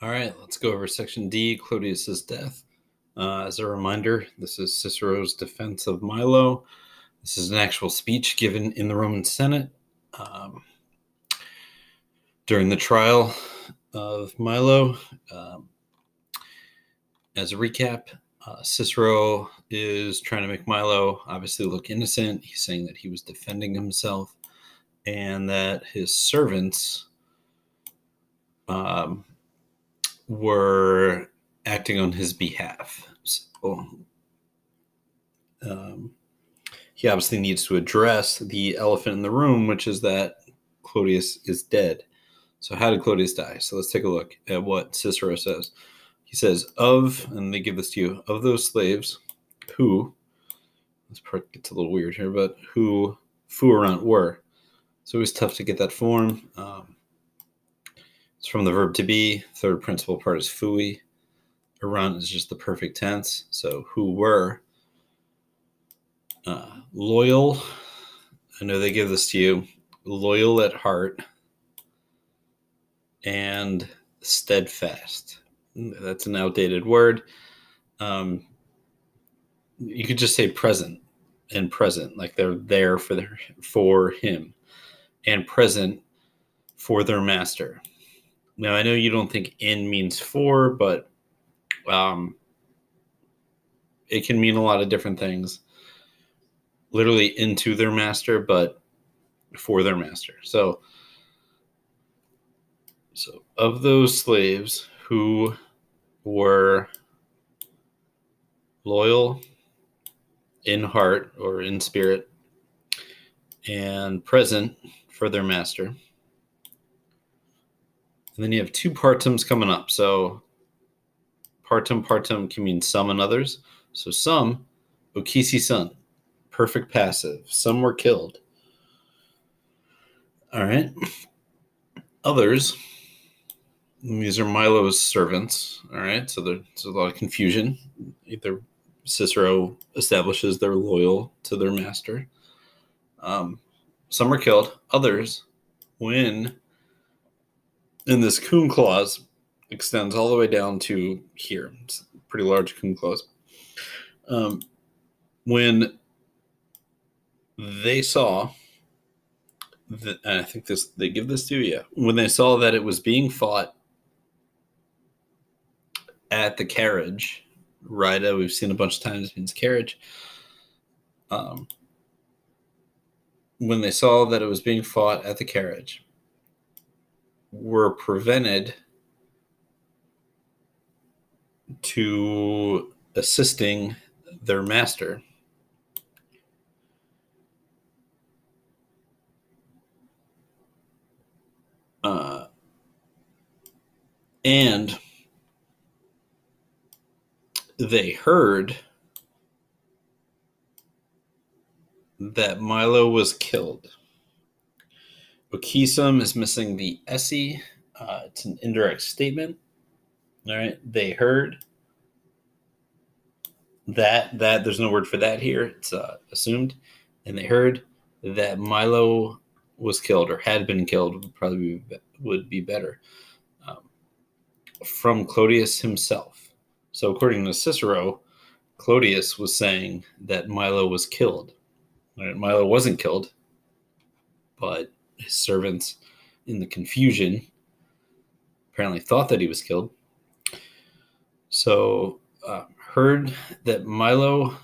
All right, let's go over section D, Clodius's death. As a reminder, this is Cicero's defense of Milo. This is an actual speech given in the Roman Senate during the trial of Milo. As a recap, Cicero is trying to make Milo obviously look innocent. He's saying that he was defending himself and that his servants were acting on his behalf. So he obviously needs to address the elephant in the room, which is that Clodius is dead. So how did Clodius die? So let's take a look at what Cicero says. He says, and they give this to you, of those slaves who, this part gets a little weird here, but who fuerant were. So it was tough to get that form. It's from the verb to be. Third principal part is fui. Erant is just the perfect tense. So who were. Loyal. I know they give this to you. Loyal at heart. And steadfast. That's an outdated word. You could just say present and present, like they're there for him, and present for their master. Now, I know you don't think in means for, but it can mean a lot of different things. Literally into their master, but for their master. So of those slaves who were loyal in heart or in spirit and present for their master. And then you have two partums coming up. So partum can mean some and others. So some, okisi sun, perfect passive. Some were killed. All right. Others, these are Milo's servants. All right. So there's a lot of confusion. Either Cicero establishes they're loyal to their master. Some were killed. Others, when, and this cum clause extends all the way down to here. It's a pretty large cum clause. When they saw that, and I think they give this to you, when they saw that it was being fought at the carriage, right? We've seen a bunch of times it means carriage. When they saw that it was being fought at the carriage, were prevented to assisting their master. And they heard that Milo was killed. Okisum is missing the esse. It's an indirect statement. All right. They heard that there's no word for that here. It's assumed. And they heard that Milo was killed or had been killed, would be better, from Clodius himself. So according to Cicero, Clodius was saying that Milo was killed. Right? Milo wasn't killed, but his servants, in the confusion, apparently thought that he was killed. So heard that Milo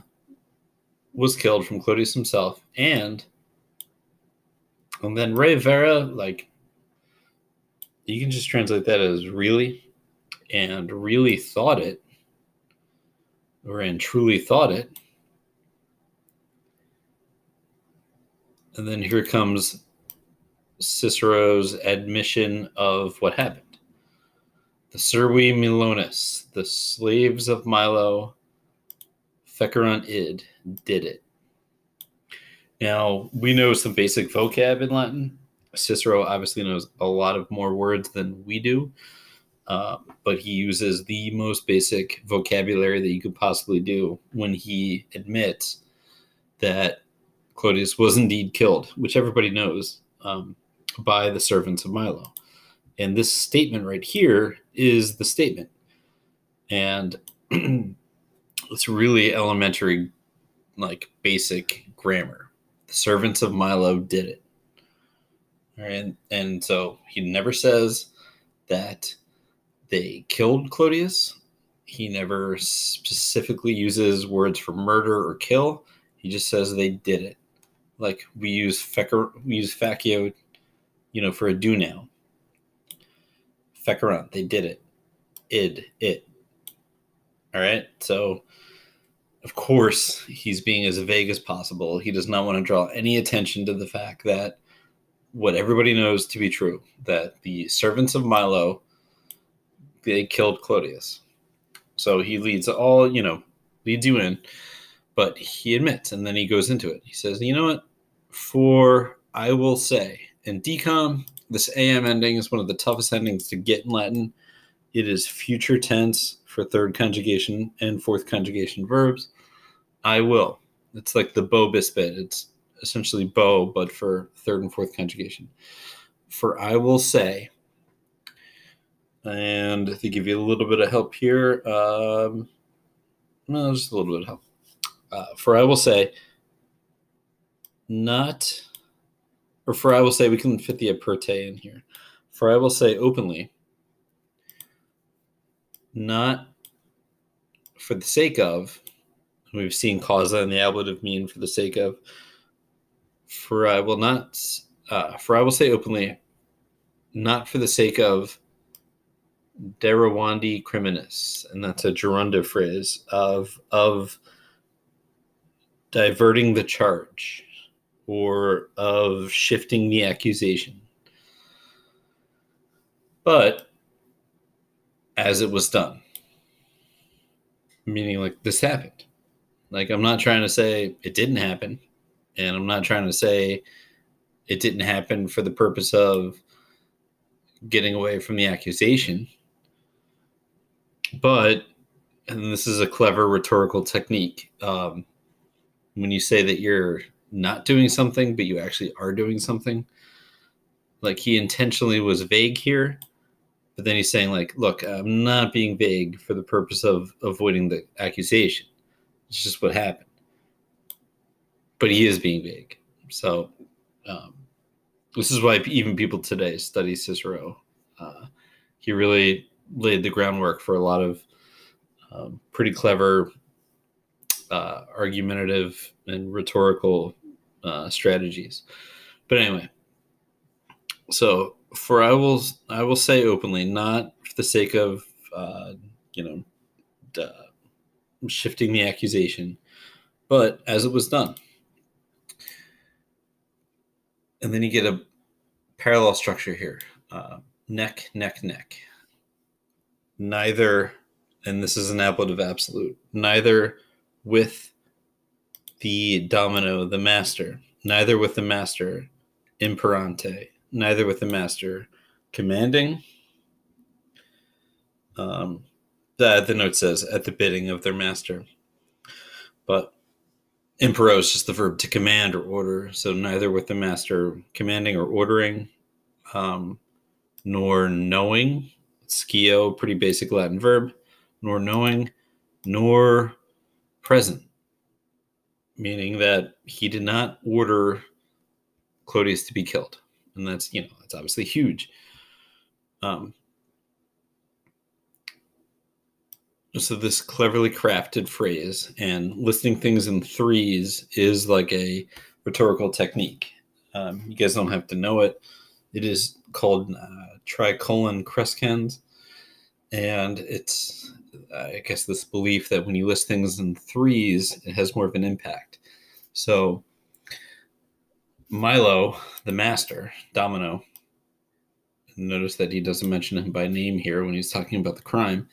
was killed from Clodius himself, and then re vera, like, you can just translate that as really, and really thought it, and truly thought it. And then here comes Cicero's admission of what happened. The servi Milonis, the slaves of Milo, fecerunt id, did it. Now, we know some basic vocab in Latin. Cicero obviously knows a lot of more words than we do, but he uses the most basic vocabulary that you could possibly do when he admits that Clodius was indeed killed, which everybody knows, by the servants of Milo. And this statement right here is the statement. And it's really elementary, like basic grammar. The servants of Milo did it. All right. And so he never says that they killed Clodius. He never specifically uses words for murder or kill. He just says they did it. Like we use facio, for a do now. Fecurant, they did it. It. All right. So, of course, he's being as vague as possible. He does not want to draw any attention to the fact that what everybody knows to be true, that the servants of Milo, they killed Clodius. So he leads you in, but he admits, and then he goes into it. He says, you know what? For I will say, in decom, this AM ending is one of the toughest endings to get in Latin. It is future tense for third conjugation and fourth conjugation verbs. I will. It's like the bo bis bit. It's essentially bo, but for third and fourth conjugation. For I will say, and to give you a little bit of help here, just a little bit of help. For I will say, not, or for I will say, we can fit the aperte in here. For I will say openly, not for the sake of, we've seen causa and the ablative mean for the sake of, for I will say openly, not for the sake of derivandi criminis, and that's a gerundive phrase of diverting the charge or of shifting the accusation. But as it was done, meaning like this happened. Like I'm not trying to say it didn't happen, and I'm not trying to say it didn't happen for the purpose of getting away from the accusation. But, and this is a clever rhetorical technique, when you say that you're not doing something, but you actually are doing something, like he intentionally was vague here, but then he's saying like, look, I'm not being vague for the purpose of avoiding the accusation. It's just what happened. But he is being vague. So this is why even people today study Cicero. He really laid the groundwork for a lot of pretty clever argumentative and rhetorical strategies. But anyway, so for I will say openly, not for the sake of shifting the accusation, but as it was done. And then you get a parallel structure here. Neck, neck, neck. Neither, and this is an ablative absolute, neither with the domino, the master, neither with the master imperante, neither with the master commanding. The note says at the bidding of their master. But impero is just the verb to command or order. So neither with the master commanding or ordering, nor knowing. Scio, pretty basic Latin verb. Nor knowing, nor present. Meaning that he did not order Clodius to be killed. And that's, that's obviously huge. So this cleverly crafted phrase, and listing things in threes is like a rhetorical technique. You guys don't have to know it. It is called tricolon crescens, and it's, I guess, this belief that when you list things in threes, it has more of an impact. So Milo, the master, domino, notice that he doesn't mention him by name here when he's talking about the crime.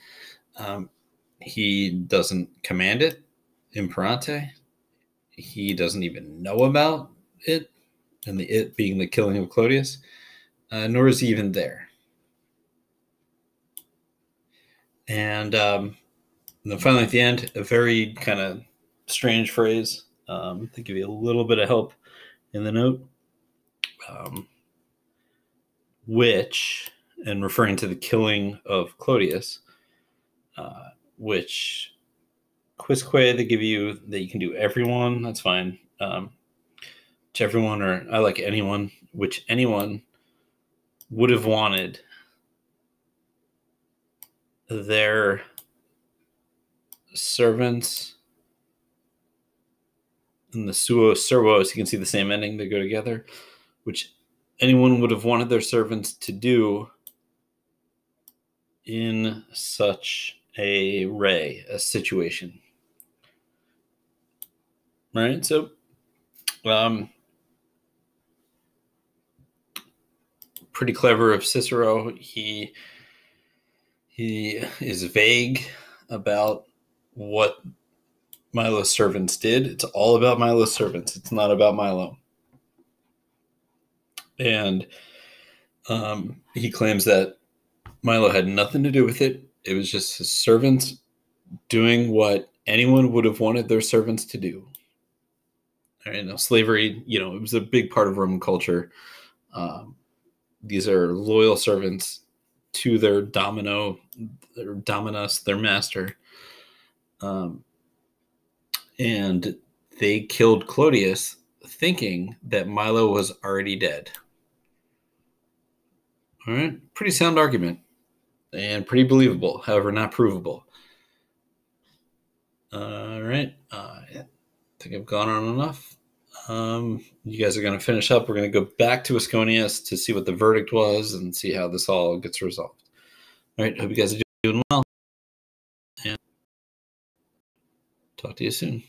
He doesn't command it, imperante. He doesn't even know about it, and the it being the killing of Clodius, nor is he even there. And then finally at the end, a very kind of strange phrase to give you a little bit of help in the note, which, and referring to the killing of Clodius, which quisque they give you that you can do everyone. That's fine. Which everyone, or I like anyone, which anyone would have wanted their servants and the suo servos, you can see the same ending, they go together, which anyone would have wanted their servants to do in such a situation. Right? So, pretty clever of Cicero. He is vague about what Milo's servants did. It's all about Milo's servants. It's not about Milo. And he claims that Milo had nothing to do with it. It was just his servants doing what anyone would have wanted their servants to do. And slavery, it was a big part of Roman culture. These are loyal servants to their dominus, their master. And they killed Clodius thinking that Milo was already dead. All right, pretty sound argument and pretty believable, however, not provable. All right, I think I've gone on enough. You guys are going to finish up. We're going to go back to Asconius to see what the verdict was and see how this all gets resolved. All right, hope you guys are doing well. And talk to you soon.